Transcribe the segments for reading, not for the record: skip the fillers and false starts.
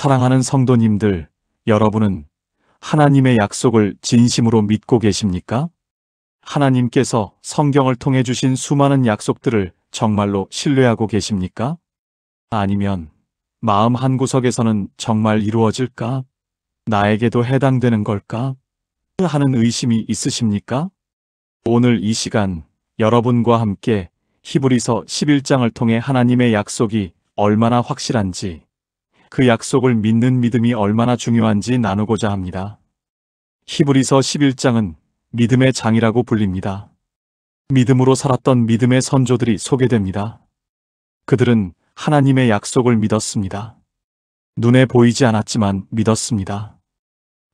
사랑하는 성도님들, 여러분은 하나님의 약속을 진심으로 믿고 계십니까? 하나님께서 성경을 통해 주신 수많은 약속들을 정말로 신뢰하고 계십니까? 아니면 마음 한구석에서는 정말 이루어질까? 나에게도 해당되는 걸까? 하는 의심이 있으십니까? 오늘 이 시간 여러분과 함께 히브리서 11장을 통해 하나님의 약속이 얼마나 확실한지, 그 약속을 믿는 믿음이 얼마나 중요한지 나누고자 합니다. 히브리서 11장은 믿음의 장이라고 불립니다. 믿음으로 살았던 믿음의 선조들이 소개됩니다. 그들은 하나님의 약속을 믿었습니다. 눈에 보이지 않았지만 믿었습니다.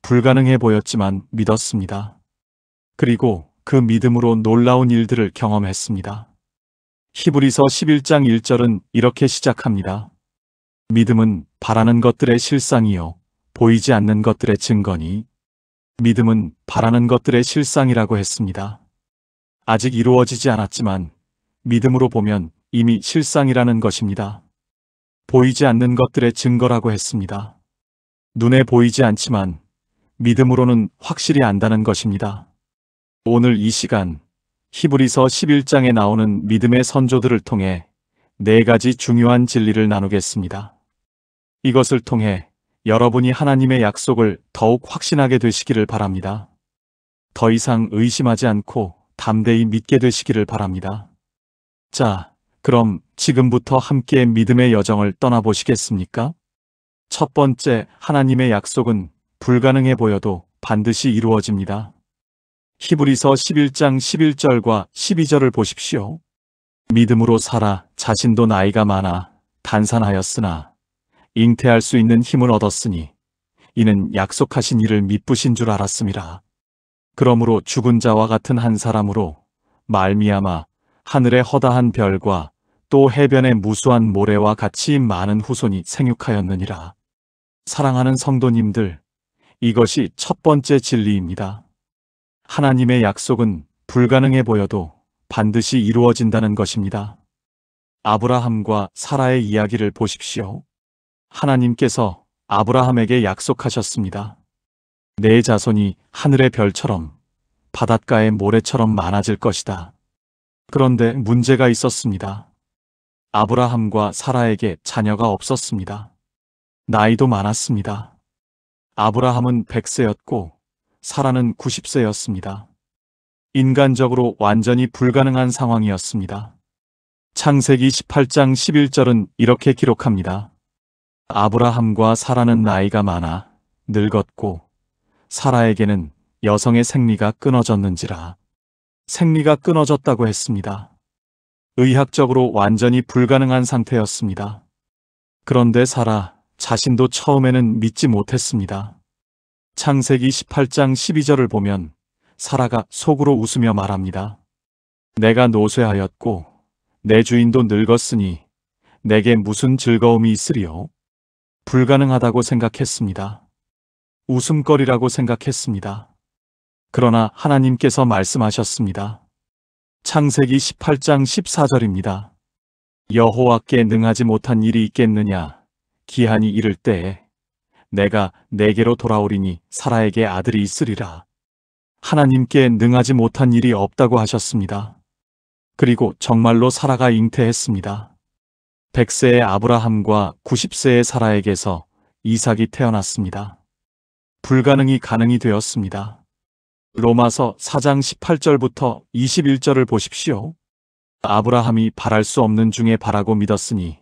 불가능해 보였지만 믿었습니다. 그리고 그 믿음으로 놀라운 일들을 경험했습니다. 히브리서 11장 1절은 이렇게 시작합니다. 믿음은 바라는 것들의 실상이요 보이지 않는 것들의 증거니. 믿음은 바라는 것들의 실상이라고 했습니다. 아직 이루어지지 않았지만 믿음으로 보면 이미 실상이라는 것입니다. 보이지 않는 것들의 증거라고 했습니다. 눈에 보이지 않지만 믿음으로는 확실히 안다는 것입니다. 오늘 이 시간 히브리서 11장에 나오는 믿음의 선조들을 통해 4가지 중요한 진리를 나누겠습니다. 이것을 통해 여러분이 하나님의 약속을 더욱 확신하게 되시기를 바랍니다. 더 이상 의심하지 않고 담대히 믿게 되시기를 바랍니다. 자, 그럼 지금부터 함께 믿음의 여정을 떠나보시겠습니까? 첫 번째, 하나님의 약속은 불가능해 보여도 반드시 이루어집니다. 히브리서 11장 11절과 12절을 보십시오. 믿음으로 살아 자신도 나이가 많아 단산하였으나 잉태할 수 있는 힘을 얻었으니 이는 약속하신 이를 미쁘신 줄 알았음이라. 그러므로 죽은 자와 같은 한 사람으로 말미암아 하늘의 허다한 별과 또 해변의 무수한 모래와 같이 많은 후손이 생육하였느니라. 사랑하는 성도님들, 이것이 첫 번째 진리입니다. 하나님의 약속은 불가능해 보여도 반드시 이루어진다는 것입니다. 아브라함과 사라의 이야기를 보십시오. 하나님께서 아브라함에게 약속하셨습니다. 내 자손이 하늘의 별처럼 바닷가의 모래처럼 많아질 것이다. 그런데 문제가 있었습니다. 아브라함과 사라에게 자녀가 없었습니다. 나이도 많았습니다. 아브라함은 100세였고 사라는 90세였습니다. 인간적으로 완전히 불가능한 상황이었습니다. 창세기 18장 11절은 이렇게 기록합니다. 아브라함과 사라는 나이가 많아 늙었고 사라에게는 여성의 생리가 끊어졌는지라. 생리가 끊어졌다고 했습니다. 의학적으로 완전히 불가능한 상태였습니다. 그런데 사라 자신도 처음에는 믿지 못했습니다. 창세기 18장 12절을 보면 사라가 속으로 웃으며 말합니다. 내가 노쇠하였고 내 주인도 늙었으니 내게 무슨 즐거움이 있으리요? 불가능하다고 생각했습니다. 웃음거리라고 생각했습니다. 그러나 하나님께서 말씀하셨습니다. 창세기 18장 14절입니다. 여호와께 능하지 못한 일이 있겠느냐? 기한이 이를 때에 내가 내게로 돌아오리니 사라에게 아들이 있으리라. 하나님께 능하지 못한 일이 없다고 하셨습니다. 그리고 정말로 사라가 잉태했습니다. 100세의 아브라함과 90세의 사라에게서 이삭이 태어났습니다. 불가능이 가능이 되었습니다. 로마서 4장 18절부터 21절을 보십시오. 아브라함이 바랄 수 없는 중에 바라고 믿었으니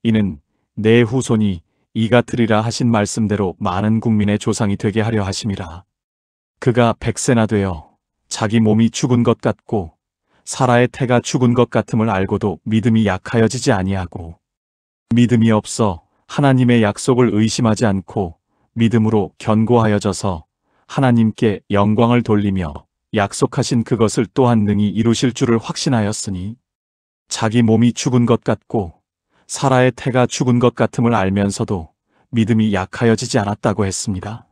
이는 내 후손이 이 같으리라 하신 말씀대로 많은 국민의 조상이 되게 하려 하심이라. 그가 100세나 되어 자기 몸이 죽은 것 같고 사라의 태가 죽은 것 같음을 알고도 믿음이 약하여지지 아니하고 믿음이 없어 하나님의 약속을 의심하지 않고 믿음으로 견고하여져서 하나님께 영광을 돌리며 약속하신 그것을 또한 능히 이루실 줄을 확신하였으니 자기 몸이 죽은 것 같고 사라의 태가 죽은 것 같음을 알면서도 믿음이 약하여지지 않았다고 했습니다.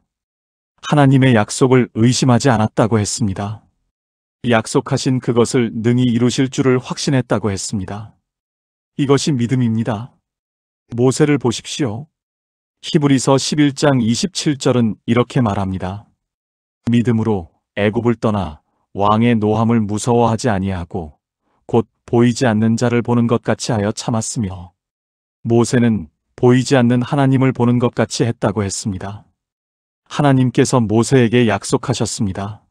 하나님의 약속을 의심하지 않았다고 했습니다. 약속하신 그것을 능히 이루실 줄을 확신했다고 했습니다. 이것이 믿음입니다. 모세를 보십시오. 히브리서 11장 27절은 이렇게 말합니다. 믿음으로 애굽을 떠나 왕의 노함을 무서워하지 아니하고 곧 보이지 않는 자를 보는 것 같이 하여 참았으며, 모세는 보이지 않는 하나님을 보는 것 같이 했다고 했습니다. 하나님께서 모세에게 약속하셨습니다.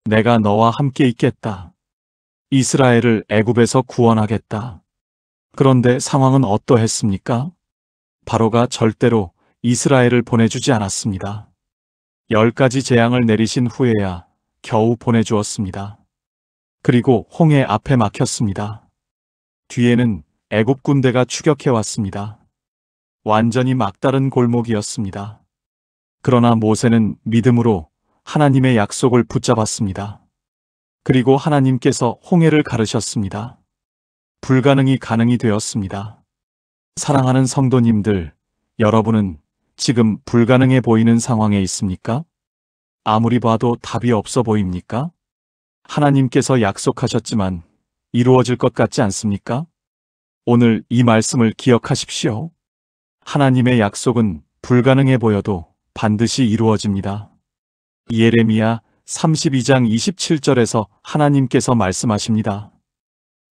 내가 너와 함께 있겠다. 이스라엘을 애굽에서 구원하겠다. 그런데 상황은 어떠했습니까? 바로가 절대로 이스라엘을 보내주지 않았습니다. 10가지 재앙을 내리신 후에야 겨우 보내주었습니다. 그리고 홍해 앞에 막혔습니다. 뒤에는 애굽 군대가 추격해왔습니다. 완전히 막다른 골목이었습니다. 그러나 모세는 믿음으로 하나님의 약속을 붙잡았습니다. 그리고 하나님께서 홍해를 가르셨습니다. 불가능이 가능이 되었습니다. 사랑하는 성도님들, 여러분은 지금 불가능해 보이는 상황에 있습니까? 아무리 봐도 답이 없어 보입니까? 하나님께서 약속하셨지만 이루어질 것 같지 않습니까? 오늘 이 말씀을 기억하십시오. 하나님의 약속은 불가능해 보여도 반드시 이루어집니다. 예레미야 32장 27절에서 하나님께서 말씀하십니다.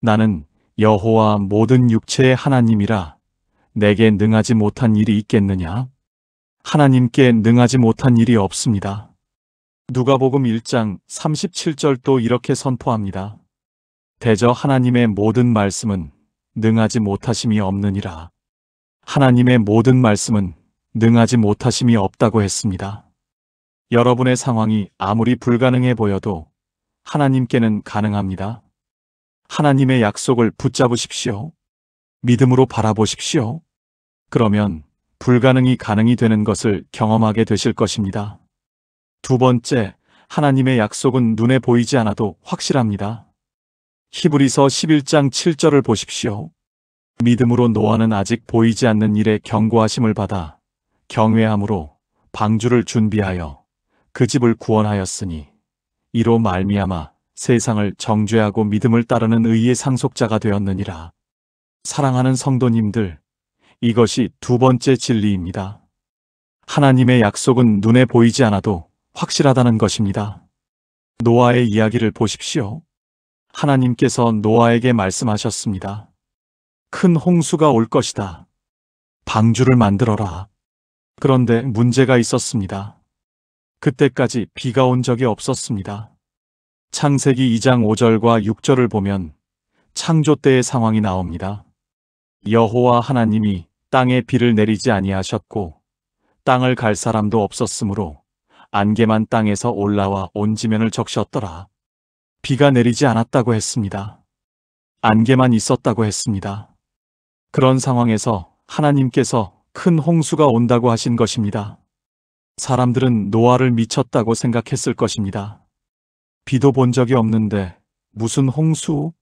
나는 여호와 모든 육체의 하나님이라. 내게 능하지 못한 일이 있겠느냐? 하나님께 능하지 못한 일이 없습니다. 누가복음 1장 37절도 이렇게 선포합니다. 대저 하나님의 모든 말씀은 능하지 못하심이 없느니라. 하나님의 모든 말씀은 능하지 못하심이 없다고 했습니다. 여러분의 상황이 아무리 불가능해 보여도 하나님께는 가능합니다. 하나님의 약속을 붙잡으십시오. 믿음으로 바라보십시오. 그러면 불가능이 가능이 되는 것을 경험하게 되실 것입니다. 두 번째, 하나님의 약속은 눈에 보이지 않아도 확실합니다. 히브리서 11장 7절을 보십시오. 믿음으로 노아는 아직 보이지 않는 일에 경고하심을 받아 경외함으로 방주를 준비하여 그 집을 구원하였으니 이로 말미암아 세상을 정죄하고 믿음을 따르는 의의 상속자가 되었느니라. 사랑하는 성도님들, 이것이 두 번째 진리입니다. 하나님의 약속은 눈에 보이지 않아도 확실하다는 것입니다. 노아의 이야기를 보십시오. 하나님께서 노아에게 말씀하셨습니다. 큰 홍수가 올 것이다. 방주를 만들어라. 그런데 문제가 있었습니다. 그때까지 비가 온 적이 없었습니다. 창세기 2장 5절과 6절을 보면 창조 때의 상황이 나옵니다. 여호와 하나님이 땅에 비를 내리지 아니하셨고 땅을 갈 사람도 없었으므로 안개만 땅에서 올라와 온 지면을 적셨더라. 비가 내리지 않았다고 했습니다. 안개만 있었다고 했습니다. 그런 상황에서 하나님께서 큰 홍수가 온다고 하신 것입니다. 사람들은 노아를 미쳤다고 생각했을 것입니다. 비도 본 적이 없는데 무슨 홍수?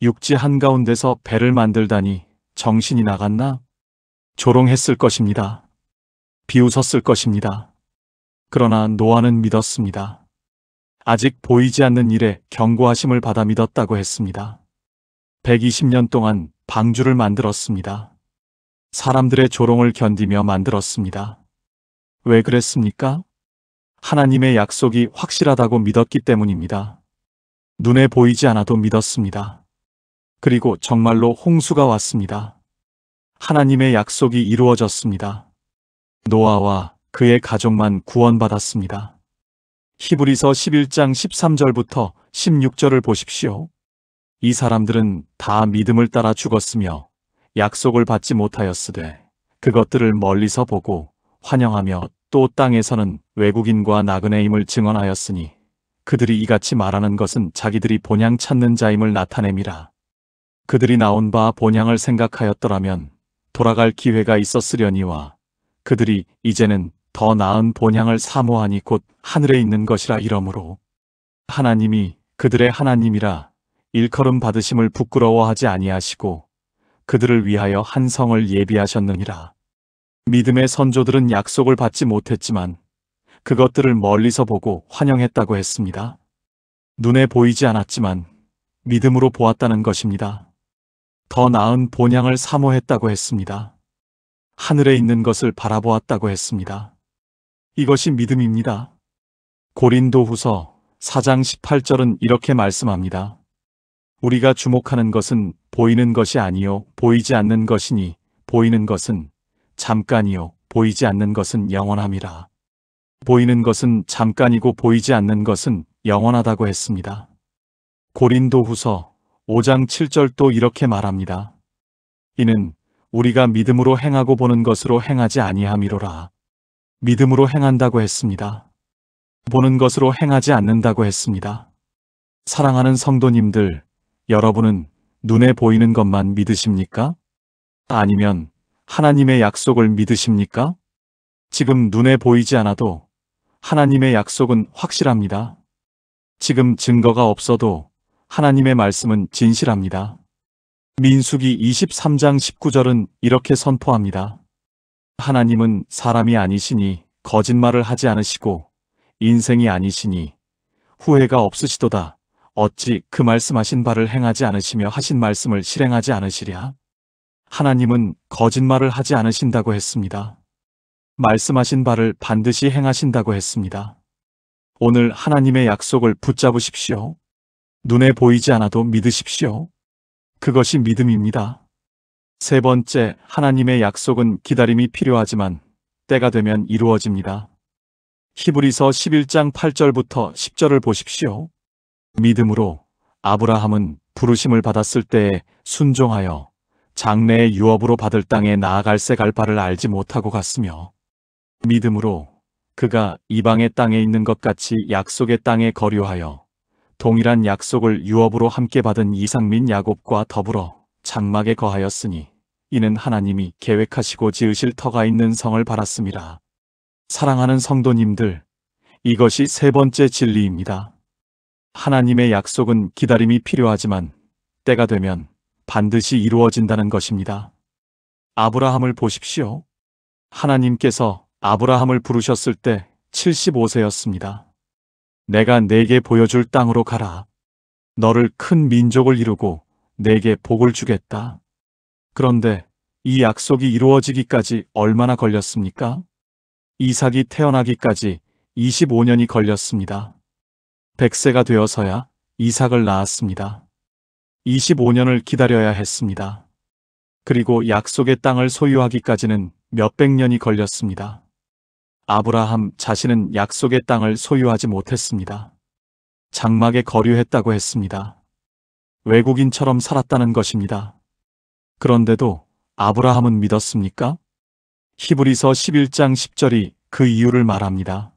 육지 한가운데서 배를 만들다니 정신이 나갔나? 조롱했을 것입니다. 비웃었을 것입니다. 그러나 노아는 믿었습니다. 아직 보이지 않는 일에 경고하심을 받아 믿었다고 했습니다. 120년 동안 방주를 만들었습니다. 사람들의 조롱을 견디며 만들었습니다. 왜 그랬습니까? 하나님의 약속이 확실하다고 믿었기 때문입니다. 눈에 보이지 않아도 믿었습니다. 그리고 정말로 홍수가 왔습니다. 하나님의 약속이 이루어졌습니다. 노아와 그의 가족만 구원받았습니다. 히브리서 11장 13절부터 16절을 보십시오. 이 사람들은 다 믿음을 따라 죽었으며 약속을 받지 못하였으되 그것들을 멀리서 보고 환영하며 또 땅에서는 외국인과 나그네임을 증언하였으니 그들이 이같이 말하는 것은 자기들이 본향 찾는 자임을 나타냄이라. 그들이 나온 바 본향을 생각하였더라면 돌아갈 기회가 있었으려니와 그들이 이제는 더 나은 본향을 사모하니 곧 하늘에 있는 것이라 이러므로 하나님이 그들의 하나님이라 일컬음 받으심을 부끄러워하지 아니하시고 그들을 위하여 한 성을 예비하셨느니라. 믿음의 선조들은 약속을 받지 못했지만 그것들을 멀리서 보고 환영했다고 했습니다. 눈에 보이지 않았지만 믿음으로 보았다는 것입니다. 더 나은 본향을 사모했다고 했습니다. 하늘에 있는 것을 바라보았다고 했습니다. 이것이 믿음입니다. 고린도후서 4장 18절은 이렇게 말씀합니다. 우리가 주목하는 것은 보이는 것이 아니요 보이지 않는 것이니 보이는 것은 잠깐이요 보이지 않는 것은 영원함이라. 보이는 것은 잠깐이고 보이지 않는 것은 영원하다고 했습니다. 고린도후서 5장 7절도 이렇게 말합니다. 이는 우리가 믿음으로 행하고 보는 것으로 행하지 아니함이로라. 믿음으로 행한다고 했습니다. 보는 것으로 행하지 않는다고 했습니다. 사랑하는 성도님들, 여러분은 눈에 보이는 것만 믿으십니까? 아니면 하나님의 약속을 믿으십니까? 지금 눈에 보이지 않아도 하나님의 약속은 확실합니다. 지금 증거가 없어도 하나님의 말씀은 진실합니다. 민수기 23장 19절은 이렇게 선포합니다. 하나님은 사람이 아니시니 거짓말을 하지 않으시고 인생이 아니시니 후회가 없으시도다. 어찌 그 말씀하신 바를 행하지 않으시며 하신 말씀을 실행하지 않으시랴? 하나님은 거짓말을 하지 않으신다고 했습니다. 말씀하신 바를 반드시 행하신다고 했습니다. 오늘 하나님의 약속을 붙잡으십시오. 눈에 보이지 않아도 믿으십시오. 그것이 믿음입니다. 세 번째, 하나님의 약속은 기다림이 필요하지만 때가 되면 이루어집니다. 히브리서 11장 8절부터 10절을 보십시오. 믿음으로 아브라함은 부르심을 받았을 때에 순종하여 장래의 유업으로 받을 땅에 나아갈새 갈 바를 알지 못하고 갔으며 믿음으로 그가 이방의 땅에 있는 것 같이 약속의 땅에 거류하여 동일한 약속을 유업으로 함께 받은 이삭 및 야곱과 더불어 장막에 거하였으니 이는 하나님이 계획하시고 지으실 터가 있는 성을 바랐음이라. 사랑하는 성도님들, 이것이 세 번째 진리입니다. 하나님의 약속은 기다림이 필요하지만 때가 되면 반드시 이루어진다는 것입니다. 아브라함을 보십시오. 하나님께서 아브라함을 부르셨을 때 75세였습니다. 내가 네게 보여줄 땅으로 가라. 너를 큰 민족을 이루고 네게 복을 주겠다. 그런데 이 약속이 이루어지기까지 얼마나 걸렸습니까? 이삭이 태어나기까지 25년이 걸렸습니다. 100세가 되어서야 이삭을 낳았습니다. 25년을 기다려야 했습니다. 그리고 약속의 땅을 소유하기까지는 몇백 년이 걸렸습니다. 아브라함 자신은 약속의 땅을 소유하지 못했습니다. 장막에 거류했다고 했습니다. 외국인처럼 살았다는 것입니다. 그런데도 아브라함은 믿었습니까? 히브리서 11장 10절이 그 이유를 말합니다.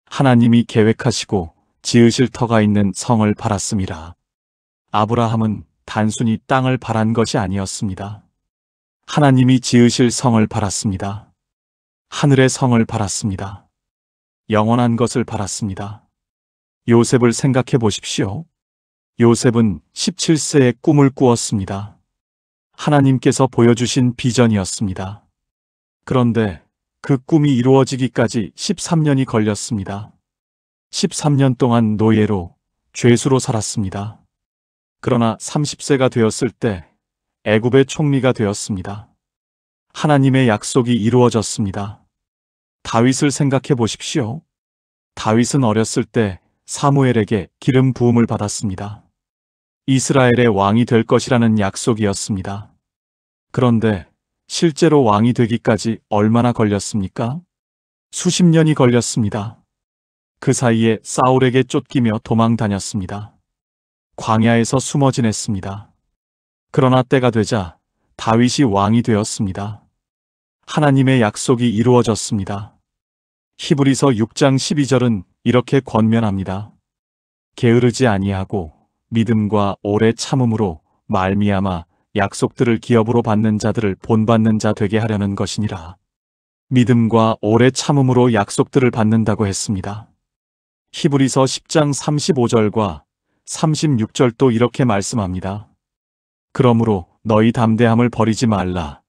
하나님이 계획하시고 지으실 터가 있는 성을 바랐음이라. 아브라함은 단순히 땅을 바란 것이 아니었습니다. 하나님이 지으실 성을 바랐습니다. 하늘의 성을 바랐습니다. 영원한 것을 바랐습니다. 요셉을 생각해 보십시오. 요셉은 17세에 꿈을 꾸었습니다. 하나님께서 보여주신 비전이었습니다. 그런데 그 꿈이 이루어지기까지 13년이 걸렸습니다. 13년 동안 노예로 죄수로 살았습니다. 그러나 30세가 되었을 때 애굽의 총리가 되었습니다. 하나님의 약속이 이루어졌습니다. 다윗을 생각해 보십시오. 다윗은 어렸을 때 사무엘에게 기름 부음을 받았습니다. 이스라엘의 왕이 될 것이라는 약속이었습니다. 그런데 실제로 왕이 되기까지 얼마나 걸렸습니까? 수십 년이 걸렸습니다. 그 사이에 사울에게 쫓기며 도망 다녔습니다. 광야에서 숨어 지냈습니다. 그러나 때가 되자 다윗이 왕이 되었습니다. 하나님의 약속이 이루어졌습니다. 히브리서 6장 12절은 이렇게 권면합니다. 게으르지 아니하고 믿음과 오래 참음으로 말미암아 약속들을 기업으로 받는 자들을 본받는 자 되게 하려는 것이니라. 믿음과 오래 참음으로 약속들을 받는다고 했습니다. 히브리서 10장 35절과 36절도 이렇게 말씀합니다. 그러므로 너희 담대함을 버리지 말라.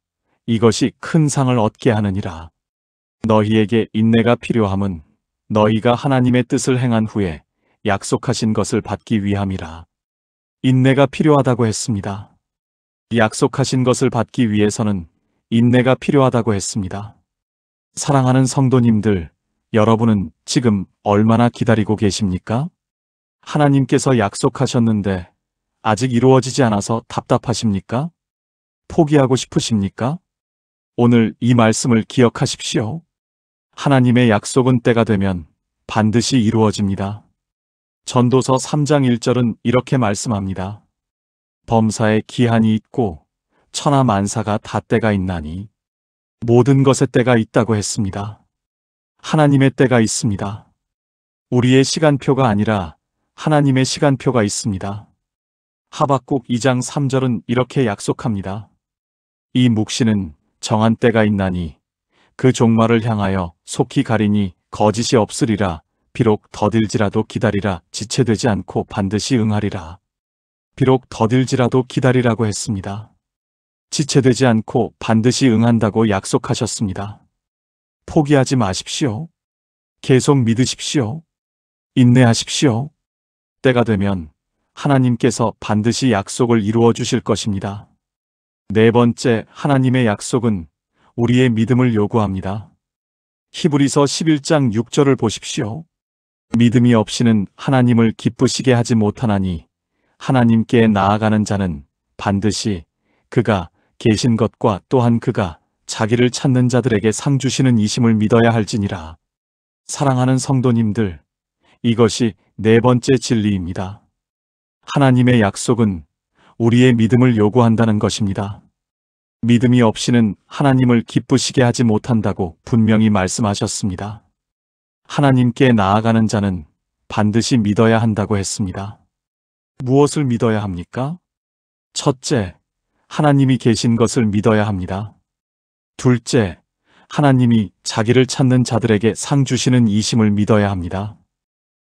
이것이 큰 상을 얻게 하느니라. 너희에게 인내가 필요함은 너희가 하나님의 뜻을 행한 후에 약속하신 것을 받기 위함이라. 인내가 필요하다고 했습니다. 약속하신 것을 받기 위해서는 인내가 필요하다고 했습니다. 사랑하는 성도님들, 여러분은 지금 얼마나 기다리고 계십니까? 하나님께서 약속하셨는데 아직 이루어지지 않아서 답답하십니까? 포기하고 싶으십니까? 오늘 이 말씀을 기억하십시오. 하나님의 약속은 때가 되면 반드시 이루어집니다. 전도서 3장 1절은 이렇게 말씀합니다. 범사에 기한이 있고 천하 만사가 다 때가 있나니 모든 것에 때가 있다고 했습니다. 하나님의 때가 있습니다. 우리의 시간표가 아니라 하나님의 시간표가 있습니다. 하박국 2장 3절은 이렇게 약속합니다. 이 묵시는 정한 때가 있나니 그 종말을 향하여 속히 가리니 거짓이 없으리라. 비록 더딜지라도 기다리라. 지체되지 않고 반드시 응하리라. 비록 더딜지라도 기다리라고 했습니다. 지체되지 않고 반드시 응한다고 약속하셨습니다. 포기하지 마십시오. 계속 믿으십시오. 인내하십시오. 때가 되면 하나님께서 반드시 약속을 이루어 주실 것입니다. 네 번째, 하나님의 약속은 우리의 믿음을 요구합니다. 히브리서 11장 6절을 보십시오. 믿음이 없이는 하나님을 기쁘시게 하지 못하나니 하나님께 나아가는 자는 반드시 그가 계신 것과 또한 그가 자기를 찾는 자들에게 상 주시는 이심을 믿어야 할지니라. 사랑하는 성도님들, 이것이 네 번째 진리입니다. 하나님의 약속은 우리의 믿음을 요구한다는 것입니다. 믿음이 없이는 하나님을 기쁘시게 하지 못한다고 분명히 말씀하셨습니다. 하나님께 나아가는 자는 반드시 믿어야 한다고 했습니다. 무엇을 믿어야 합니까? 첫째, 하나님이 계신 것을 믿어야 합니다. 둘째, 하나님이 자기를 찾는 자들에게 상 주시는 이심을 믿어야 합니다.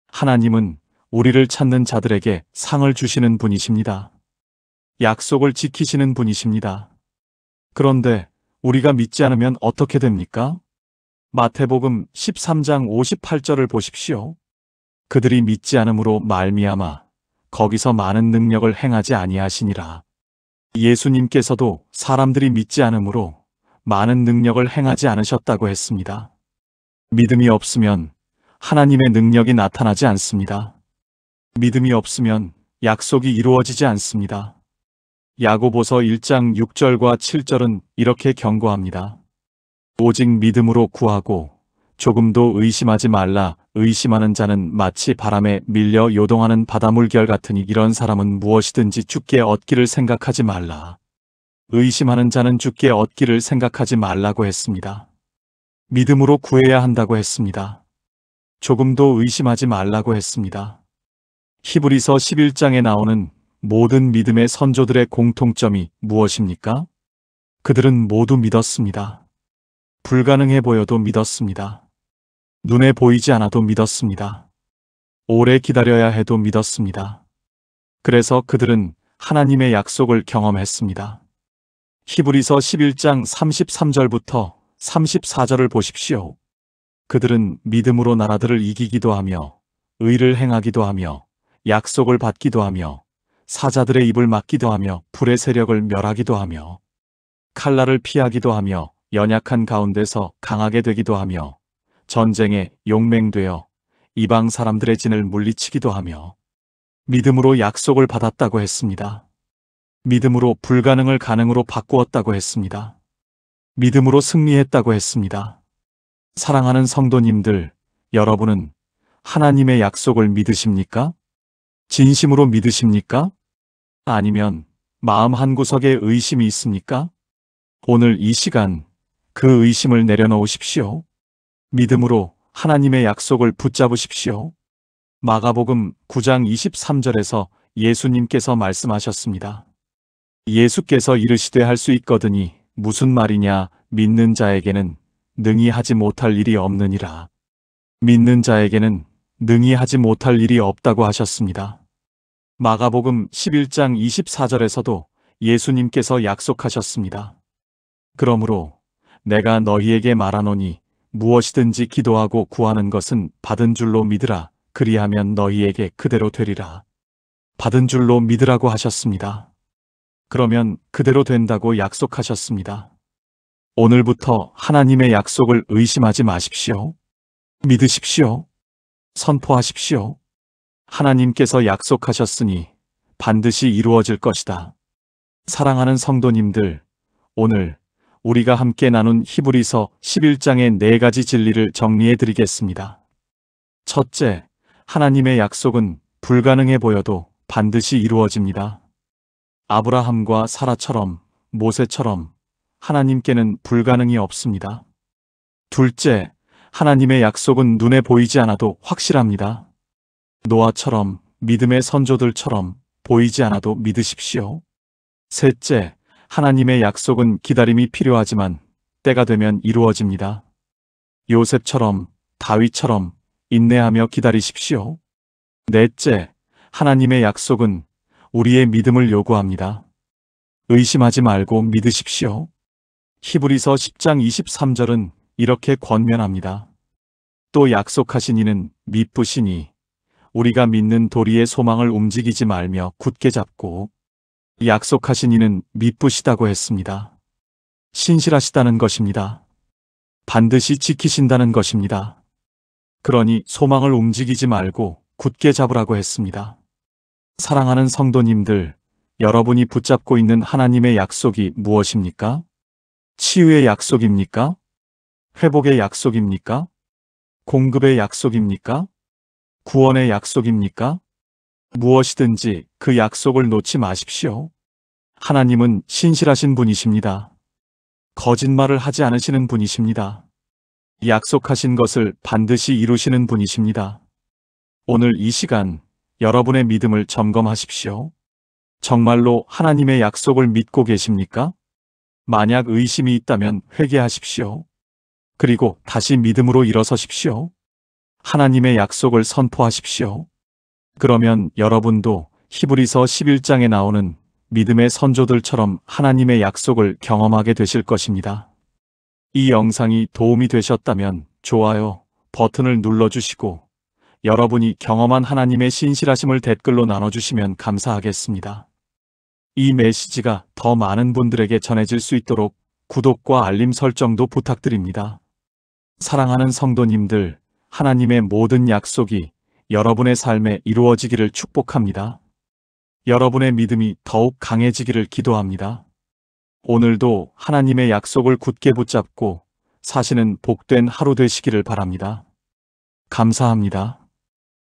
하나님은 우리를 찾는 자들에게 상을 주시는 분이십니다. 약속을 지키시는 분이십니다. 그런데 우리가 믿지 않으면 어떻게 됩니까? 마태복음 13장 58절을 보십시오. 그들이 믿지 않음으로 말미암아 거기서 많은 능력을 행하지 아니하시니라. 예수님께서도 사람들이 믿지 않음으로 많은 능력을 행하지 않으셨다고 했습니다. 믿음이 없으면 하나님의 능력이 나타나지 않습니다. 믿음이 없으면 약속이 이루어지지 않습니다. 야고보서 1장 6절과 7절은 이렇게 경고합니다. 오직 믿음으로 구하고 조금도 의심하지 말라. 의심하는 자는 마치 바람에 밀려 요동하는 바다물결 같으니 이런 사람은 무엇이든지 주께 얻기를 생각하지 말라. 의심하는 자는 주께 얻기를 생각하지 말라고 했습니다. 믿음으로 구해야 한다고 했습니다. 조금도 의심하지 말라고 했습니다. 히브리서 11장에 나오는 모든 믿음의 선조들의 공통점이 무엇입니까? 그들은 모두 믿었습니다. 불가능해 보여도 믿었습니다. 눈에 보이지 않아도 믿었습니다. 오래 기다려야 해도 믿었습니다. 그래서 그들은 하나님의 약속을 경험했습니다. 히브리서 11장 33절부터 34절을 보십시오. 그들은 믿음으로 나라들을 이기기도 하며 의를 행하기도 하며 약속을 받기도 하며 사자들의 입을 막기도 하며 불의 세력을 멸하기도 하며 칼날을 피하기도 하며 연약한 가운데서 강하게 되기도 하며 전쟁에 용맹되어 이방 사람들의 진을 물리치기도 하며 믿음으로 약속을 받았다고 했습니다. 믿음으로 불가능을 가능으로 바꾸었다고 했습니다. 믿음으로 승리했다고 했습니다. 사랑하는 성도님들, 여러분은 하나님의 약속을 믿으십니까? 진심으로 믿으십니까? 아니면 마음 한구석에 의심이 있습니까? 오늘 이 시간 그 의심을 내려놓으십시오. 믿음으로 하나님의 약속을 붙잡으십시오. 마가복음 9장 23절에서 예수님께서 말씀하셨습니다. 예수께서 이르시되 할 수 있거든이 무슨 말이냐. 믿는 자에게는 능히 하지 못할 일이 없느니라. 믿는 자에게는 능히 하지 못할 일이 없다고 하셨습니다. 마가복음 11장 24절에서도 예수님께서 약속하셨습니다. 그러므로 내가 너희에게 말하노니 무엇이든지 기도하고 구하는 것은 받은 줄로 믿으라. 그리하면 너희에게 그대로 되리라. 받은 줄로 믿으라고 하셨습니다. 그러면 그대로 된다고 약속하셨습니다. 오늘부터 하나님의 약속을 의심하지 마십시오. 믿으십시오. 선포하십시오. 하나님께서 약속하셨으니 반드시 이루어질 것이다. 사랑하는 성도님들, 오늘 우리가 함께 나눈 히브리서 11장의 4가지 진리를 정리해 드리겠습니다. 첫째, 하나님의 약속은 불가능해 보여도 반드시 이루어집니다. 아브라함과 사라처럼, 모세처럼 하나님께는 불가능이 없습니다. 둘째, 하나님의 약속은 눈에 보이지 않아도 확실합니다. 노아처럼, 믿음의 선조들처럼 보이지 않아도 믿으십시오. 셋째, 하나님의 약속은 기다림이 필요하지만 때가 되면 이루어집니다. 요셉처럼, 다윗처럼 인내하며 기다리십시오. 넷째, 하나님의 약속은 우리의 믿음을 요구합니다. 의심하지 말고 믿으십시오. 히브리서 10장 23절은 이렇게 권면합니다. 또 약속하신 이는 미쁘시니 우리가 믿는 도리의 소망을 움직이지 말며 굳게 잡고, 약속하신 이는 미쁘시다고 했습니다. 신실하시다는 것입니다. 반드시 지키신다는 것입니다. 그러니 소망을 움직이지 말고 굳게 잡으라고 했습니다. 사랑하는 성도님들, 여러분이 붙잡고 있는 하나님의 약속이 무엇입니까? 치유의 약속입니까? 회복의 약속입니까? 공급의 약속입니까? 구원의 약속입니까? 무엇이든지 그 약속을 놓지 마십시오. 하나님은 신실하신 분이십니다. 거짓말을 하지 않으시는 분이십니다. 약속하신 것을 반드시 이루시는 분이십니다. 오늘 이 시간 여러분의 믿음을 점검하십시오. 정말로 하나님의 약속을 믿고 계십니까? 만약 의심이 있다면 회개하십시오. 그리고 다시 믿음으로 일어서십시오. 하나님의 약속을 선포하십시오. 그러면 여러분도 히브리서 11장에 나오는 믿음의 선조들처럼 하나님의 약속을 경험하게 되실 것입니다. 이 영상이 도움이 되셨다면 좋아요 버튼을 눌러주시고 여러분이 경험한 하나님의 신실하심을 댓글로 나눠주시면 감사하겠습니다. 이 메시지가 더 많은 분들에게 전해질 수 있도록 구독과 알림 설정도 부탁드립니다. 사랑하는 성도님들, 하나님의 모든 약속이 여러분의 삶에 이루어지기를 축복합니다. 여러분의 믿음이 더욱 강해지기를 기도합니다. 오늘도 하나님의 약속을 굳게 붙잡고 사시는 복된 하루 되시기를 바랍니다. 감사합니다.